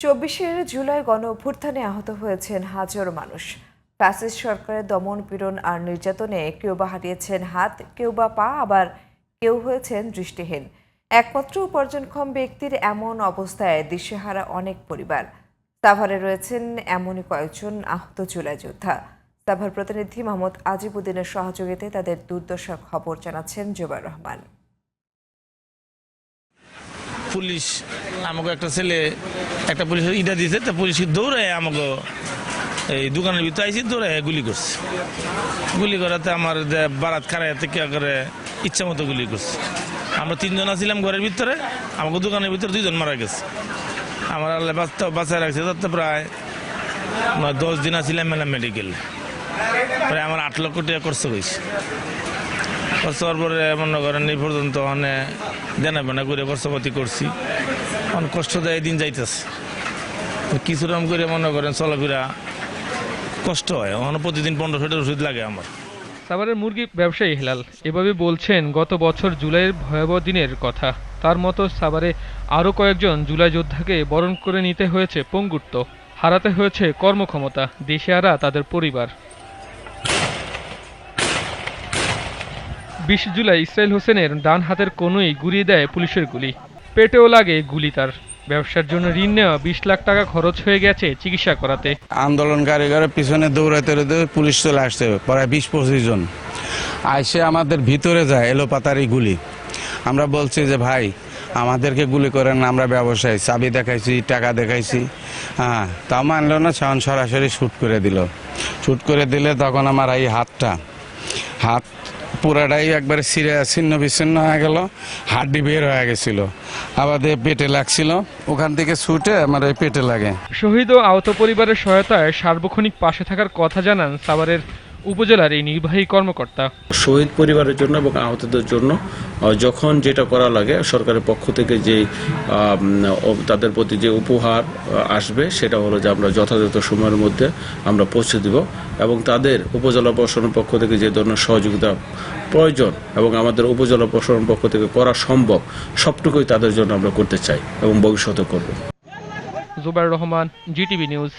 24 জুলাই গণ-অভ্যুত্থানে আহত হয়েছেন হাজারো মানুষ। ফ্যাসিস্ট সরকারের দমন পীড়ন আর নির্যাতনে কেউ বা হারিয়েছেন হাত, কেউ বা পা, আবার কেউ হয়েছেন দৃষ্টিহীন। একমাত্র উপার্জনক্ষম ব্যক্তির এমন অবস্থায় দিশেহারা অনেক পরিবার। সাভারে রয়েছেন এমনই কয়েকজন আহত জুলাই যোদ্ধা। সাভার প্রতিনিধি মোহাম্মদ আজিবুদ্দিনের সহযোগিতায় তাদের দুর্দশার খবর জানাচ্ছেন জুবাইর রহমান। পুলিশ আমাকে একটা ছেলে একটা পুলিশের ইটা দিয়েছে, তা পুলিশ দৌড়ে আমাকে এই দোকানের ভিতরে আইসি দৌড়ে গুলি করছে। গুলি করাতে আমার বারাত খারাই থেকে করে ইচ্ছা মতো গুলি করছে। আমরা 3 জন ছিলাম ঘরের ভিতরে, আমাকে দোকানের ভিতরে 2 জন মারা গেছে। আমার আল্লাহ বাঁচায় রাখছে। তাতে প্রায় 10 দিন ছিলাম মেডিকেল। প্রায় আমার 8 লক্ষ টাকা খরচ হয়েছে। খরচ হওয়ার পরে মনে করেন এই পর্যন্ত দেনা বেনা করে খরচপাতি করছি। অনেক কষ্ট দেয় দিন যাইতেছে। কিছুরকম করে মনে করেন চলাফেরা কষ্ট হয়। প্রতিদিন 1500 ওষুধ লাগে আমার। সাভারের মুরগি ব্যবসায়ী হেলাল এভাবে বলছেন গত বছর জুলাইয়ের ভয়াবহ দিনের কথা। তার মতো সাভারে আরও কয়েকজন জুলাই যোদ্ধাকে বরণ করে নিতে হয়েছে পঙ্গুত্ব, হারাতে হয়েছে কর্মক্ষমতা, দিশেহারা তাদের পরিবার। 20 জুলাই ইসরাইল হোসেনের ডান হাতের কনুই গুঁড়িয়ে দেয় পুলিশের গুলি, পেটেও লাগে গুলি তার। ব্যবসার জন্য ঋণ নেওয়া 20 লাখ টাকা খরচ হয়ে গেছে চিকিৎসা করাতে। আন্দোলনকারীরা পিছনে দৌড়াতে পুলিশ চলে আসছে, প্রায় 20-25 জন আইসে আমাদের ভিতরে যায় এলোপাতারি গুলি। আমরা বলছি যে ভাই আমাদেরকে গুলি করেন না, আমরা ব্যবসায়ী, চাবি দেখাইছি, টাকা দেখাইছি, হ্যাঁ তাও মানলো না। সরাসরি শ্যুট করে দিল। শ্যুট করে দিলে তখন আমার এই হাত পুরাটাই একবারে ছিন্ন বিচ্ছিন্ন হয়ে গেল, হাড্ডি বের হয়ে গেছিল, আবার পেটে লাগছিল, ওখান থেকে ছুটে আমার এই পেটে লাগে। শহীদ ও আহত পরিবারের সহায়তায় সার্বক্ষণিক পাশে থাকার কথা জানান সাভারের উপজেলার এই নির্বাহী কর্মকর্তা। শহীদ পরিবারের জন্য এবং আহতদের জন্য যখন যেটা করা লাগে সরকারের পক্ষ থেকে যে তাদের প্রতি যে উপহার আসবে সেটা হলো যে আমরা যথাযথ সময়ের মধ্যে আমরা পৌঁছে দিব এবং তাদের উপজেলা প্রশাসনের পক্ষ থেকে যে ধরনের সহযোগিতা প্রয়োজন এবং আমাদের উপজেলা প্রশাসনের পক্ষ থেকে করা সম্ভব সবটুকুই তাদের জন্য আমরা করতে চাই এবং ভবিষ্যতে করব। Zubair Rahman, GTV news.